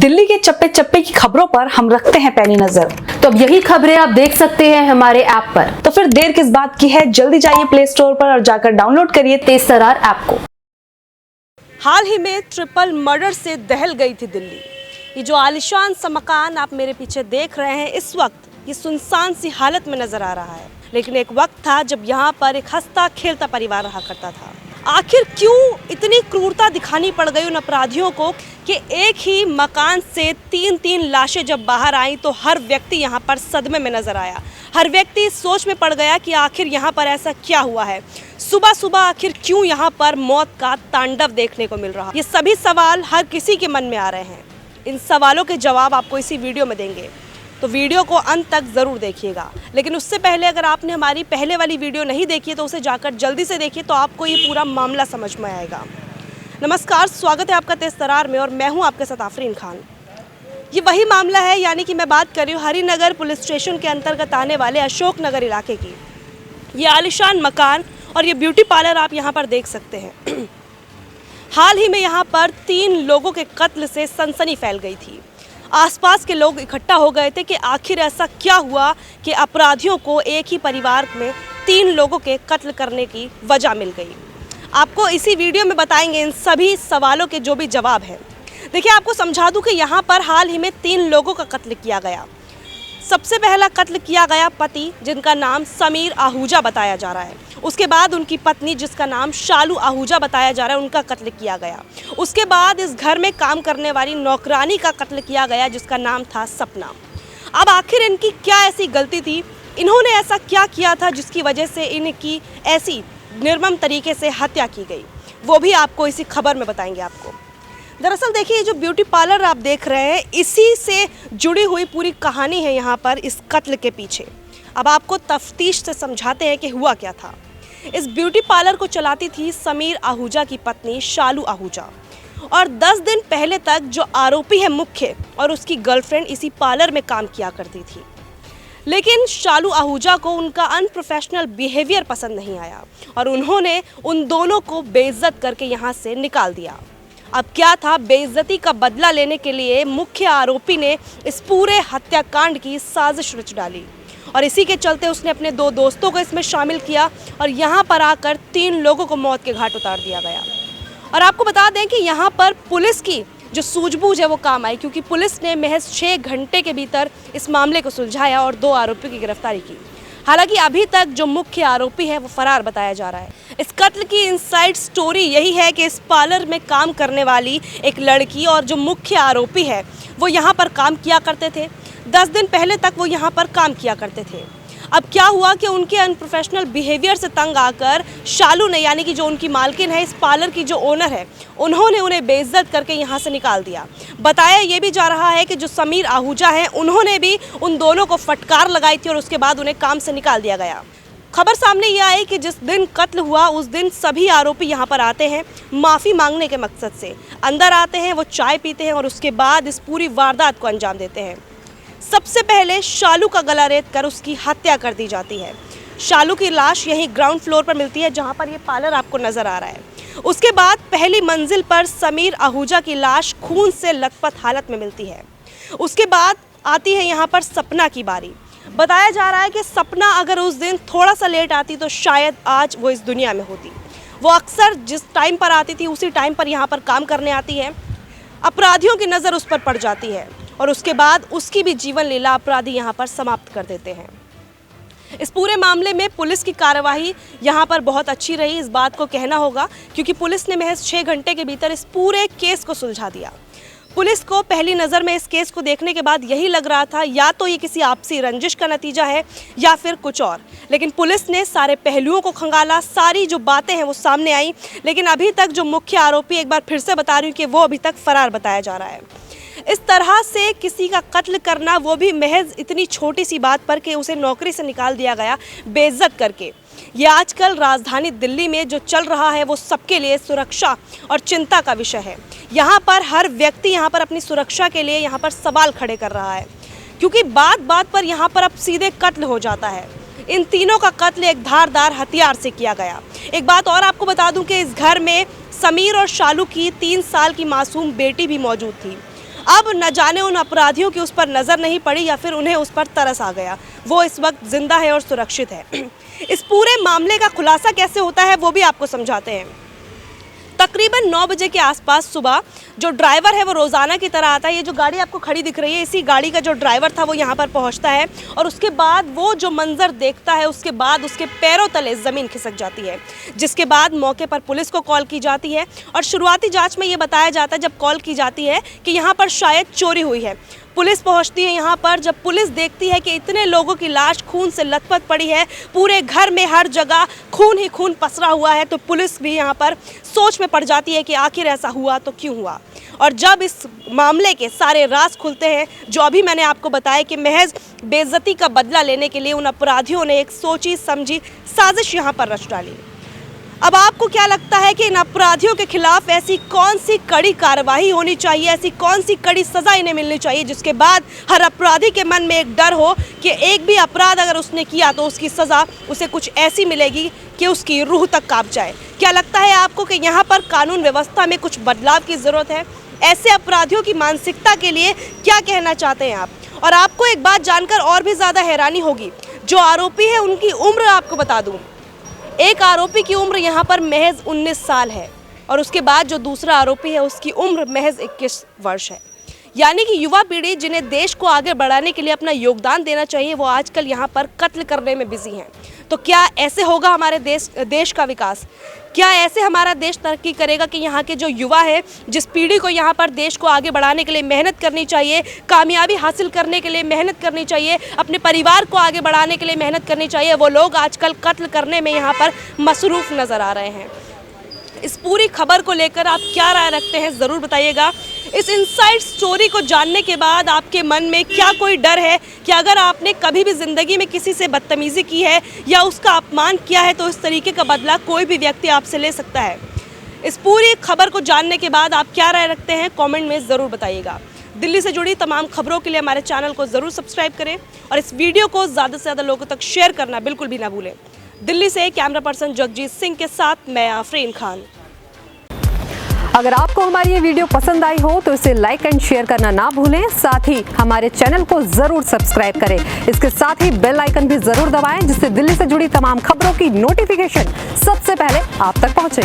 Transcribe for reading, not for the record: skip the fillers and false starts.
दिल्ली के चप्पे चप्पे की खबरों पर हम रखते हैं पैनी नजर। तो अब यही खबरें आप देख सकते हैं हमारे ऐप पर। तो फिर देर किस बात की है, जल्दी जाइए प्ले स्टोर पर और जाकर डाउनलोड करिए तेज तर्रार ऐप को। हाल ही में ट्रिपल मर्डर से दहल गई थी दिल्ली। ये जो आलिशान सा मकान आप मेरे पीछे देख रहे हैं, इस वक्त ये सुनसान सी हालत में नजर आ रहा है। लेकिन एक वक्त था जब यहाँ पर एक हंसता खेलता परिवार रहा करता था। आखिर क्यों इतनी क्रूरता दिखानी पड़ गई उन अपराधियों को कि एक ही मकान से तीन लाशें जब बाहर आई तो हर व्यक्ति यहाँ पर सदमे में नजर आया। हर व्यक्ति इस सोच में पड़ गया कि आखिर यहाँ पर ऐसा क्या हुआ है। सुबह सुबह आखिर क्यों यहाँ पर मौत का तांडव देखने को मिल रहा। ये सभी सवाल हर किसी के मन में आ रहे हैं। इन सवालों के जवाब आपको इसी वीडियो में देंगे, तो वीडियो को अंत तक ज़रूर देखिएगा। लेकिन उससे पहले अगर आपने हमारी पहले वाली वीडियो नहीं देखी है तो उसे जाकर जल्दी से देखिए, तो आपको ये पूरा मामला समझ में आएगा। नमस्कार, स्वागत है आपका तेज तर्रार में और मैं हूँ आपके साथ आफरीन खान। ये वही मामला है, यानी कि मैं बात कर रही हूँ हरिनगर पुलिस स्टेशन के अंतर्गत आने वाले अशोक नगर इलाके की। ये आलिशान मकान और ये ब्यूटी पार्लर आप यहाँ पर देख सकते हैं। हाल ही में यहाँ पर 3 लोगों के कत्ल से सनसनी फैल गई थी। आसपास के लोग इकट्ठा हो गए थे कि आखिर ऐसा क्या हुआ कि अपराधियों को एक ही परिवार में 3 लोगों के कत्ल करने की वजह मिल गई। आपको इसी वीडियो में बताएंगे इन सभी सवालों के जो भी जवाब हैं। देखिए, आपको समझा दूं कि यहाँ पर हाल ही में 3 लोगों का कत्ल किया गया। सबसे पहला कत्ल किया गया पति, जिनका नाम समीर आहूजा बताया जा रहा है। उसके बाद उनकी पत्नी, जिसका नाम शालू आहूजा बताया जा रहा है, उनका कत्ल किया गया। उसके बाद इस घर में काम करने वाली नौकरानी का कत्ल किया गया, जिसका नाम था सपना। अब आखिर इनकी क्या ऐसी गलती थी, इन्होंने ऐसा क्या किया था जिसकी वजह से इनकी ऐसी निर्मम तरीके से हत्या की गई, वो भी आपको इसी खबर में बताएंगे आपको। दरअसल देखिए, जो ब्यूटी पार्लर आप देख रहे हैं, इसी से जुड़ी हुई पूरी कहानी है यहाँ पर इस कत्ल के पीछे। अब आपको तफ्तीश से समझाते हैं कि हुआ क्या था। इस ब्यूटी पार्लर को चलाती थी समीर आहूजा की पत्नी शालू आहूजा, और 10 दिन पहले तक जो आरोपी है मुख्य और उसकी गर्लफ्रेंड इसी पार्लर में काम किया करती थी। लेकिन शालू आहूजा को उनका अनप्रोफेशनल बिहेवियर पसंद नहीं आया और उन्होंने उन दोनों को बेइज्जत करके यहाँ से निकाल दिया। अब क्या था, बेइज्जती का बदला लेने के लिए मुख्य आरोपी ने इस पूरे हत्याकांड की साजिश रच डाली और इसी के चलते उसने अपने 2 दोस्तों को इसमें शामिल किया और यहाँ पर आकर 3 लोगों को मौत के घाट उतार दिया गया। और आपको बता दें कि यहाँ पर पुलिस की जो सूझबूझ है वो काम आई, क्योंकि पुलिस ने महज 6 घंटे के भीतर इस मामले को सुलझाया और 2 आरोपियों की गिरफ्तारी की। हालांकि अभी तक जो मुख्य आरोपी है वो फरार बताया जा रहा है। इस कत्ल की इनसाइड स्टोरी यही है कि इस पार्लर में काम करने वाली एक लड़की और जो मुख्य आरोपी है वो यहाँ पर काम किया करते थे। 10 दिन पहले तक वो यहाँ पर काम किया करते थे। अब क्या हुआ कि उनके अनप्रोफेशनल बिहेवियर से तंग आकर शालू ने, यानी कि जो उनकी मालकिन है, इस पार्लर की जो ओनर है, उन्होंने उन्हें बेइज्जत करके यहाँ से निकाल दिया। बताया ये भी जा रहा है कि जो समीर आहूजा है, उन्होंने भी उन दोनों को फटकार लगाई थी और उसके बाद उन्हें काम से निकाल दिया गया। खबर सामने ये आई कि जिस दिन कत्ल हुआ उस दिन सभी आरोपी यहाँ पर आते हैं माफ़ी मांगने के मकसद से। अंदर आते हैं, वो चाय पीते हैं और उसके बाद इस पूरी वारदात को अंजाम देते हैं। सबसे पहले शालू का गला रेत कर उसकी हत्या कर दी जाती है। शालू की लाश यहीं ग्राउंड फ्लोर पर मिलती है, जहां पर ये पार्लर आपको नजर आ रहा है। उसके बाद पहली मंजिल पर समीर आहूजा की लाश खून से लथपथ हालत में मिलती है। उसके बाद आती है यहाँ पर सपना की बारी। बताया जा रहा है कि सपना अगर उस दिन थोड़ा सा लेट आती तो शायद आज वो इस दुनिया में होती। वो अक्सर जिस टाइम पर आती थी उसी टाइम पर यहाँ पर काम करने आती है। अपराधियों की नज़र उस पर पड़ जाती है और उसके बाद उसकी भी जीवन लीला अपराधी यहाँ पर समाप्त कर देते हैं। इस पूरे मामले में पुलिस की कार्यवाही यहाँ पर बहुत अच्छी रही, इस बात को कहना होगा, क्योंकि पुलिस ने महज 6 घंटे के भीतर इस पूरे केस को सुलझा दिया। पुलिस को पहली नज़र में इस केस को देखने के बाद यही लग रहा था या तो ये किसी आपसी रंजिश का नतीजा है या फिर कुछ और, लेकिन पुलिस ने सारे पहलुओं को खंगाला, सारी जो बातें हैं वो सामने आई। लेकिन अभी तक जो मुख्य आरोपी, एक बार फिर से बता रही हूँ कि वो अभी तक फरार बताया जा रहा है। इस तरह से किसी का कत्ल करना, वो भी महज इतनी छोटी सी बात पर कि उसे नौकरी से निकाल दिया गया बेइज्जत करके, ये आजकल राजधानी दिल्ली में जो चल रहा है वो सबके लिए सुरक्षा और चिंता का विषय है। यहाँ पर हर व्यक्ति यहाँ पर अपनी सुरक्षा के लिए यहाँ पर सवाल खड़े कर रहा है, क्योंकि बात बात पर यहाँ पर अब सीधे कत्ल हो जाता है। इन तीनों का कत्ल एक धारदार हथियार से किया गया। एक बात और आपको बता दूं कि इस घर में समीर और शालू की 3 साल की मासूम बेटी भी मौजूद थी। अब न जाने उन अपराधियों की उस पर नज़र नहीं पड़ी या फिर उन्हें उस पर तरस आ गया। वो इस वक्त जिंदा है और सुरक्षित है। इस पूरे मामले का खुलासा कैसे होता है वो भी आपको समझाते हैं। तकरीबन 9 बजे के आसपास सुबह जो ड्राइवर है वो रोज़ाना की तरह आता है। ये जो गाड़ी आपको खड़ी दिख रही है, इसी गाड़ी का जो ड्राइवर था वो यहाँ पर पहुँचता है और उसके बाद वो जो मंजर देखता है, उसके बाद उसके पैरों तले ज़मीन खिसक जाती है। जिसके बाद मौके पर पुलिस को कॉल की जाती है और शुरुआती जांच में ये बताया जाता है जब कॉल की जाती है कि यहाँ पर शायद चोरी हुई है। पुलिस पहुंचती है यहाँ पर। जब पुलिस देखती है कि इतने लोगों की लाश खून से लथपथ पड़ी है, पूरे घर में हर जगह खून ही खून पसरा हुआ है, तो पुलिस भी यहाँ पर सोच में पड़ जाती है कि आखिर ऐसा हुआ तो क्यों हुआ। और जब इस मामले के सारे राज खुलते हैं, जो अभी मैंने आपको बताया कि महज बेइज्जती का बदला लेने के लिए उन अपराधियों ने एक सोची समझी साजिश यहाँ पर रच डाली। अब आपको क्या लगता है कि इन अपराधियों के खिलाफ ऐसी कौन सी कड़ी कार्रवाई होनी चाहिए, ऐसी कौन सी कड़ी सजा इन्हें मिलनी चाहिए जिसके बाद हर अपराधी के मन में एक डर हो कि एक भी अपराध अगर उसने किया तो उसकी सज़ा उसे कुछ ऐसी मिलेगी कि उसकी रूह तक कांप जाए। क्या लगता है आपको कि यहाँ पर कानून व्यवस्था में कुछ बदलाव की ज़रूरत है? ऐसे अपराधियों की मानसिकता के लिए क्या कहना चाहते हैं आप? और आपको एक बात जानकर और भी ज़्यादा हैरानी होगी, जो आरोपी है उनकी उम्र आपको बता दूँ। एक आरोपी की उम्र यहाँ पर महज 19 साल है और उसके बाद जो दूसरा आरोपी है उसकी उम्र महज 21 वर्ष है। यानी कि युवा पीढ़ी जिन्हें देश को आगे बढ़ाने के लिए अपना योगदान देना चाहिए, वो आजकल यहाँ पर कत्ल करने में बिजी हैं। तो क्या ऐसे होगा हमारे देश का विकास? क्या ऐसे हमारा देश तरक्की करेगा कि यहाँ के जो युवा है, जिस पीढ़ी को यहाँ पर देश को आगे बढ़ाने के लिए मेहनत करनी चाहिए, कामयाबी हासिल करने के लिए मेहनत करनी चाहिए, अपने परिवार को आगे बढ़ाने के लिए मेहनत करनी चाहिए, वो लोग आजकल कत्ल करने में यहाँ पर मसरूफ़ नज़र आ रहे हैं? इस पूरी खबर को लेकर आप क्या राय रखते हैं ज़रूर बताइएगा। इस इनसाइड स्टोरी को जानने के बाद आपके मन में क्या कोई डर है कि अगर आपने कभी भी ज़िंदगी में किसी से बदतमीज़ी की है या उसका अपमान किया है तो इस तरीके का बदला कोई भी व्यक्ति आपसे ले सकता है? इस पूरी खबर को जानने के बाद आप क्या राय रखते हैं कमेंट में ज़रूर बताइएगा। दिल्ली से जुड़ी तमाम खबरों के लिए हमारे चैनल को ज़रूर सब्सक्राइब करें और इस वीडियो को ज़्यादा से ज़्यादा लोगों तक शेयर करना बिल्कुल भी ना भूलें। दिल्ली से कैमरा पर्सन जगजीत सिंह के साथ मैं आफरीन खान। अगर आपको हमारी ये वीडियो पसंद आई हो तो इसे लाइक एंड शेयर करना ना भूलें। साथ ही हमारे चैनल को जरूर सब्सक्राइब करें। इसके साथ ही बेल आइकन भी जरूर दबाएं जिससे दिल्ली से जुड़ी तमाम खबरों की नोटिफिकेशन सबसे पहले आप तक पहुंचे।